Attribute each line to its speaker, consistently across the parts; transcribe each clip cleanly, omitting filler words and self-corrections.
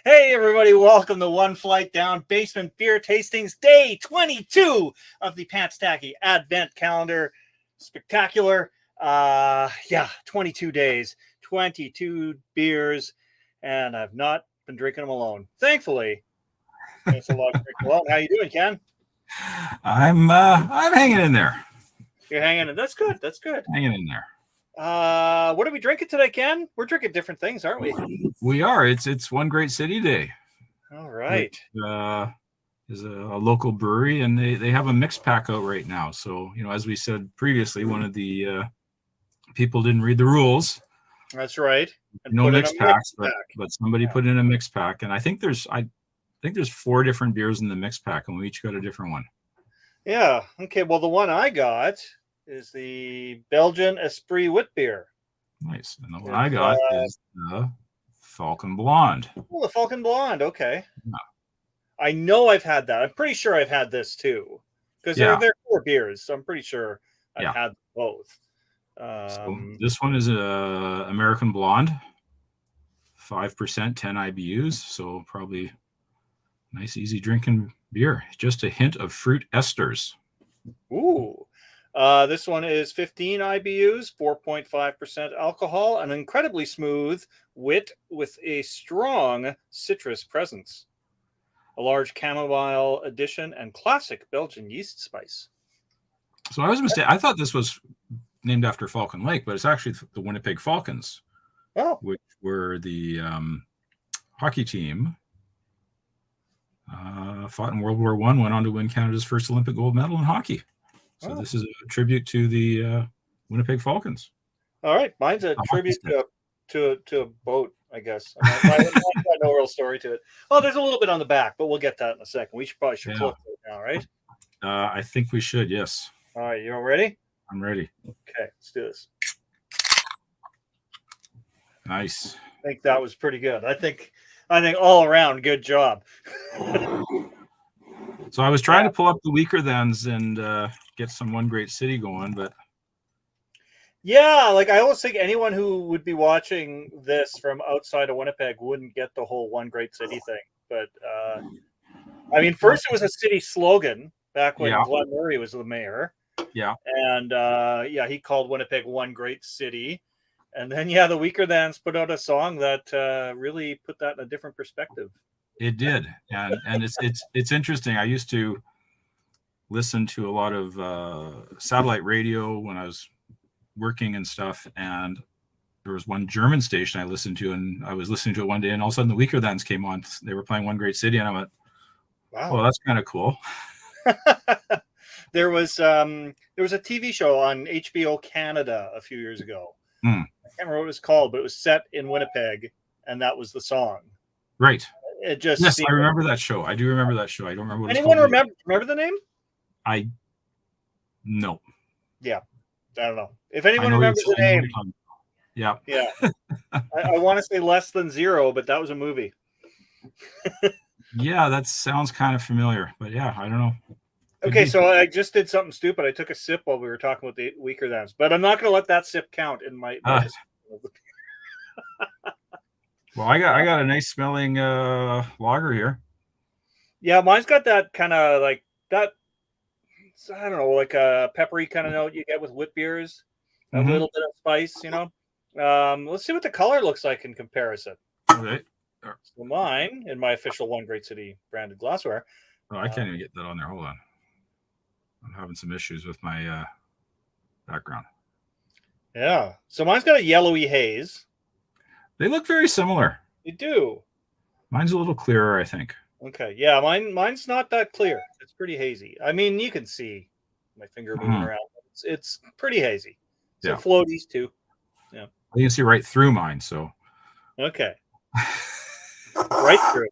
Speaker 1: Hey, everybody, welcome to One Flight Down Basement Beer Tastings, day 22 of the TACKY Advent Calendar. Spectacular. 22 days, 22 beers, and I've not been drinking them alone. Thankfully, it's a lot of drinking alone. How you doing, Ken?
Speaker 2: I'm hanging in there.
Speaker 1: You're hanging in. That's good. That's good.
Speaker 2: Hanging in there.
Speaker 1: What are we drinking today, Ken? We're drinking different things, aren't we?
Speaker 2: We are. It's One Great City Day.
Speaker 1: All right.
Speaker 2: It, is a local brewery, and they have a mix pack out right now. So, as we said previously, one of the people didn't read the rules.
Speaker 1: That's right.
Speaker 2: And no mix packs, but somebody put in a mix pack, and I think there's 4 different beers in the mix pack, and we each got a different one.
Speaker 1: Yeah. Okay. Well, the one I got is the Belgian Esprit wit beer.
Speaker 2: Nice. And the one I got is the Falcon Blonde.
Speaker 1: Oh, the Falcon Blonde. Okay.
Speaker 2: Yeah.
Speaker 1: I know I've had that. I'm pretty sure I've had this too, because they're 4 beers, so I'm pretty sure I've had both.
Speaker 2: So this one is a American Blonde, 5%, 10 IBUs, so probably nice, easy drinking beer. Just a hint of fruit esters.
Speaker 1: Ooh. This one is 15 IBUs, 4.5% alcohol, an incredibly smooth wit with a strong citrus presence, a large chamomile addition, and classic Belgian yeast spice.
Speaker 2: So I was mistaken. I thought this was named after Falcon Lake, but it's actually the Winnipeg Falcons, which were the hockey team. Fought in World War I, went on to win Canada's first Olympic gold medal in hockey. So this is a tribute to the Winnipeg Falcons.
Speaker 1: All right, mine's a tribute to a boat, I guess. Mine's got no real story to it. Well, there's a little bit on the back, but we'll get that in a second. We should probably close it now, right?
Speaker 2: I think we should. Yes.
Speaker 1: All right, you all ready?
Speaker 2: I'm ready.
Speaker 1: Okay, let's do this.
Speaker 2: Nice.
Speaker 1: I think that was pretty good. I think all around, good job.
Speaker 2: So I was trying to pull up the weaker thans and get some One Great City going, but
Speaker 1: I always think anyone who would be watching this from outside of Winnipeg wouldn't get the whole One Great City thing. But first it was a city slogan back when Glenn Murray was the mayor.
Speaker 2: Yeah.
Speaker 1: And he called Winnipeg One Great City. And then the weaker thans put out a song that really put that in a different perspective.
Speaker 2: It did, and it's interesting. I used to listen to a lot of satellite radio when I was working and stuff, and there was one German station I listened to, and I was listening to it one day, and all of a sudden the weaker thans came on. They were playing One Great City, and I went, "Wow, well, that's kind of cool."
Speaker 1: There was a TV show on HBO Canada a few years ago. I can't remember what it was called, but it was set in Winnipeg, and that was the song.
Speaker 2: Right.
Speaker 1: It just
Speaker 2: I remember that show. I do remember that show. I don't remember what
Speaker 1: anyone
Speaker 2: it's called.
Speaker 1: remember the name?
Speaker 2: No.
Speaker 1: Yeah, I don't know if anyone remembers the name.
Speaker 2: Yeah.
Speaker 1: I want to say Less Than Zero, but that was a movie.
Speaker 2: Yeah, that sounds kind of familiar, but I don't know.
Speaker 1: Okay, so I just did something stupid. I took a sip while we were talking about the weaker thans, but I'm not going to let that sip count in my.
Speaker 2: Well, I got a nice smelling lager here.
Speaker 1: Yeah, mine's got that kind of like that. I don't know, like a peppery kind of note you get with wit beers. A little bit of spice, Let's see what the color looks like in comparison.
Speaker 2: Okay.
Speaker 1: So mine, in my official One Great City branded glassware.
Speaker 2: Oh, I can't even get that on there. Hold on. I'm having some issues with my background.
Speaker 1: Yeah. So mine's got a yellowy haze.
Speaker 2: They look very similar.
Speaker 1: They do.
Speaker 2: Mine's a little clearer, I think.
Speaker 1: Okay. Yeah, mine's not that clear. It's pretty hazy. I mean, you can see my finger moving around. It's pretty hazy. So floaties too. Yeah.
Speaker 2: You can see right through mine, so.
Speaker 1: Okay. Right through.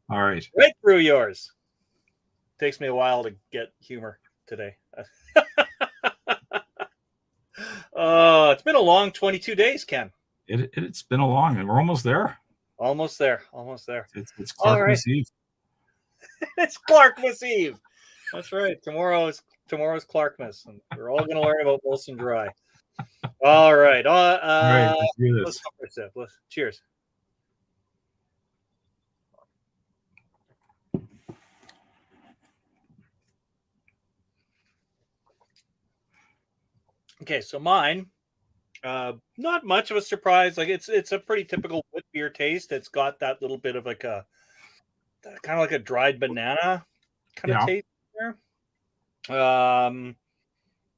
Speaker 2: All right.
Speaker 1: Right through yours. Takes me a while to get humor today. It's been a long 22 days, Ken.
Speaker 2: It's been a long, and we're almost there.
Speaker 1: Almost there.
Speaker 2: It's Clarkmas Eve.
Speaker 1: It's Clarkmas Eve. That's right. Tomorrow's Clarkmas, and we're all going to learn about Molson Dry. All right.
Speaker 2: All right, let's do this.
Speaker 1: Let's go for a sip. Cheers. Okay, so mine, not much of a surprise. Like it's a pretty typical wit beer taste. It's got that little bit of like a kind of like a dried banana kind of
Speaker 2: Yeah.
Speaker 1: taste there.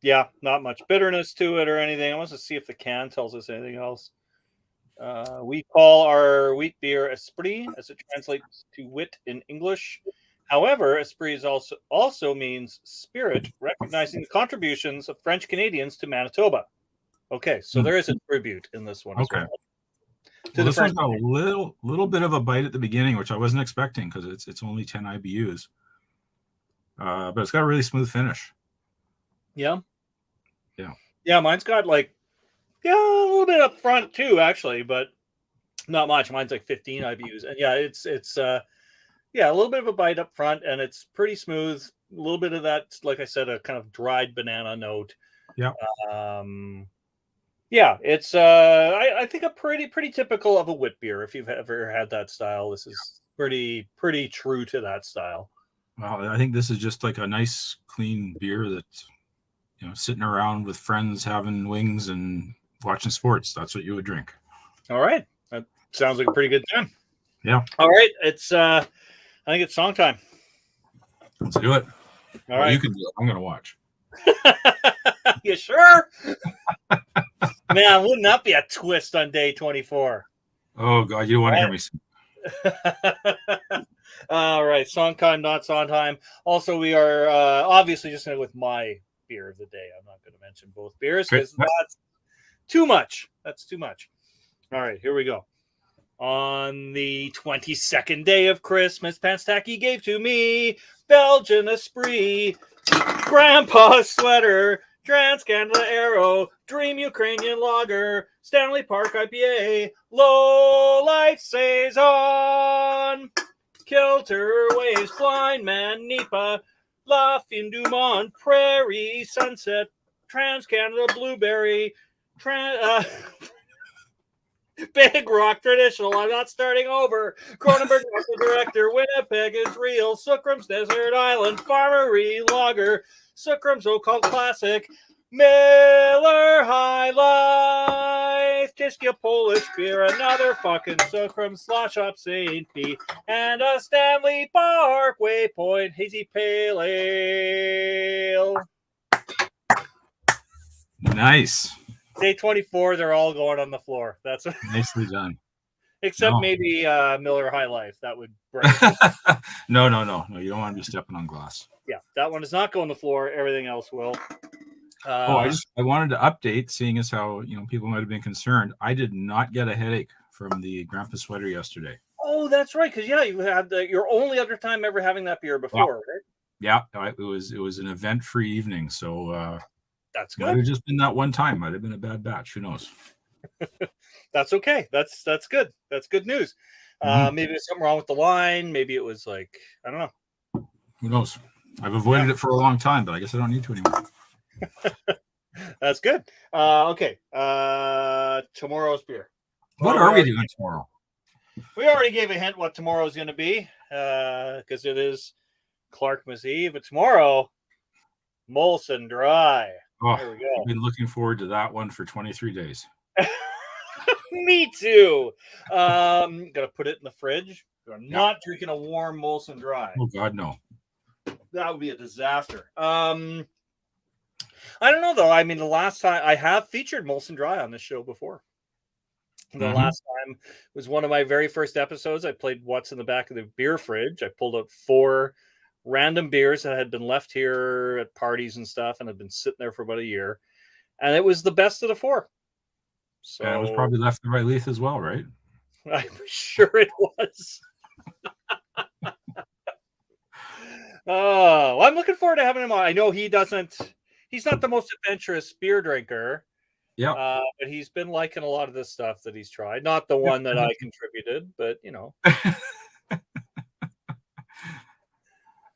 Speaker 1: Yeah, not much bitterness to it or anything. I want to see if the can tells us anything else. We call our wheat beer Esprit, as it translates to wit in English. However, Esprit is also means spirit, recognizing the contributions of French Canadians to Manitoba. Okay, so there is a tribute in this one as
Speaker 2: Okay.
Speaker 1: well.
Speaker 2: Well, this one's got a little bit of a bite at the beginning, which I wasn't expecting because it's only 10 IBUs. But it's got a really smooth finish.
Speaker 1: Yeah.
Speaker 2: Yeah.
Speaker 1: Yeah, mine's got like, a little bit up front too, actually, but not much. Mine's like 15 IBUs. And yeah, it's a little bit of a bite up front, and it's pretty smooth. A little bit of that, like I said, a kind of dried banana note.
Speaker 2: Yeah.
Speaker 1: Yeah, it's I think a pretty typical of a wit beer. If you've ever had that style, this is pretty true to that style.
Speaker 2: Well, I think this is just like a nice, clean beer that's, sitting around with friends having wings and watching sports. That's what you would drink.
Speaker 1: All right, that sounds like a pretty good time.
Speaker 2: Yeah.
Speaker 1: All right, it's I think it's song time.
Speaker 2: Let's do it.
Speaker 1: All right,
Speaker 2: you can do it. I'm gonna watch.
Speaker 1: You sure? Man, wouldn't that be a twist on day 24?
Speaker 2: Oh God, you don't want to hear me sing.
Speaker 1: All right, song time, not song time. Also, we are obviously just going to go with my beer of the day. I'm not going to mention both beers because that's too much. That's too much. All right, here we go. On the 22nd day of Christmas, Tacky gave to me Belgian Esprit, Grandpa's sweater, Trans Canada Arrow, Dream Ukrainian Lager, Stanley Park IPA, Low Life Saison, Kilter Waves, Blindman NEIPA, Fin Du Monde, Prairie Sunset, Trans Canada Bluebeary, Big Rock Traditional. I'm not starting over. Kronenbourg Director, Winnipeg is real. Sookram's Desert Island, Farmery Lager, Sookram's Occult Classic, Miller High Life, Tyskie Polish beer, another fucking Sookram, Shoppe St, and a Stanley Park Waypoint Hazy Pale Ale.
Speaker 2: Nice.
Speaker 1: Day 24, they're all going on the floor. That's
Speaker 2: nicely done.
Speaker 1: Except maybe Miller High Life. That would break.
Speaker 2: No. You don't want to be stepping on glass.
Speaker 1: Yeah, that one does not go on the floor. Everything else will.
Speaker 2: I wanted to update, seeing as how people might have been concerned. I did not get a headache from the Grandpa sweater yesterday.
Speaker 1: Oh, that's right. Because you had your only other time ever having that beer before, right?
Speaker 2: Yeah, it was an event-free evening, so
Speaker 1: that's good.
Speaker 2: Might have just been that one time. Might have been a bad batch. Who knows?
Speaker 1: That's okay. That's good. That's good news. Maybe there's something wrong with the line. Maybe it was like, I don't know.
Speaker 2: Who knows? I've avoided it for a long time, but I guess I don't need to anymore.
Speaker 1: That's good. Okay. Tomorrow's beer.
Speaker 2: What are we doing tomorrow?
Speaker 1: We already gave a hint what tomorrow is going to be, because it is Clarkmas Eve. But tomorrow, Molson Dry.
Speaker 2: Oh, there we go. I've been looking forward to that one for 23 days.
Speaker 1: Me too. Gotta put it in the fridge. I'm not drinking a warm Molson Dry.
Speaker 2: Oh God, no.
Speaker 1: That would be a disaster. I don't know though. I mean, the last time I have featured Molson Dry on this show before. The last time was one of my very first episodes. I played What's in the Back of the Beer Fridge. I pulled out 4 random beers that had been left here at parties and stuff and had been sitting there for about a year. And it was the best of the 4. So
Speaker 2: it was probably left by Leith as well, right?
Speaker 1: I'm sure it was. Well, I'm looking forward to having him on. I know he's not the most adventurous beer drinker.
Speaker 2: Yeah.
Speaker 1: But he's been liking a lot of this stuff that he's tried. Not the one that I contributed, but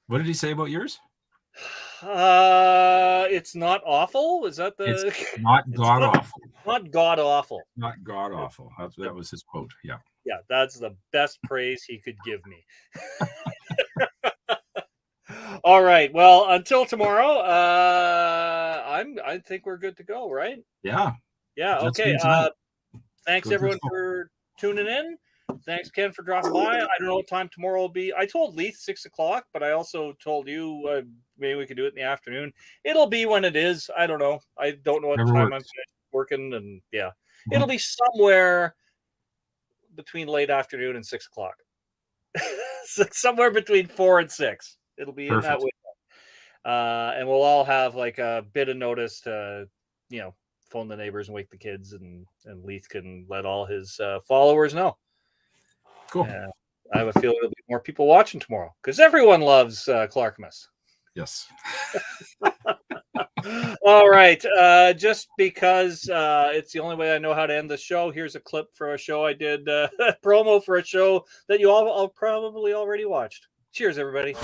Speaker 2: What did he say about yours?
Speaker 1: It's not awful. Is that the?
Speaker 2: It's not god awful.
Speaker 1: Not god awful.
Speaker 2: Not god awful. That was his quote. Yeah.
Speaker 1: Yeah, that's the best praise he could give me. All right. Well, until tomorrow, I think we're good to go, right?
Speaker 2: Yeah.
Speaker 1: Yeah.
Speaker 2: That's
Speaker 1: Okay.
Speaker 2: me tonight.
Speaker 1: Thanks
Speaker 2: Go
Speaker 1: everyone
Speaker 2: Driscoll.
Speaker 1: for tuning in. Thanks, Ken, for dropping by. I don't know what time tomorrow will be. I told Leith 6 o'clock, but I also told you maybe we could do it in the afternoon. It'll be when it is. I don't know. I don't know what
Speaker 2: Whatever
Speaker 1: time
Speaker 2: works.
Speaker 1: I'm working, and yeah, it'll be somewhere between late afternoon and 6 o'clock. So somewhere between 4 and 6. It'll be in that
Speaker 2: Perfect.
Speaker 1: window. And we'll all have like a bit of notice to, phone the neighbors and wake the kids, and Leith can let all his followers know.
Speaker 2: Cool.
Speaker 1: I have a feeling there'll be more people watching tomorrow because everyone loves Clarkmas.
Speaker 2: Yes.
Speaker 1: All right. Just because it's the only way I know how to end the show, here's a clip for a show I did, promo for a show that you all probably already watched. Cheers, everybody.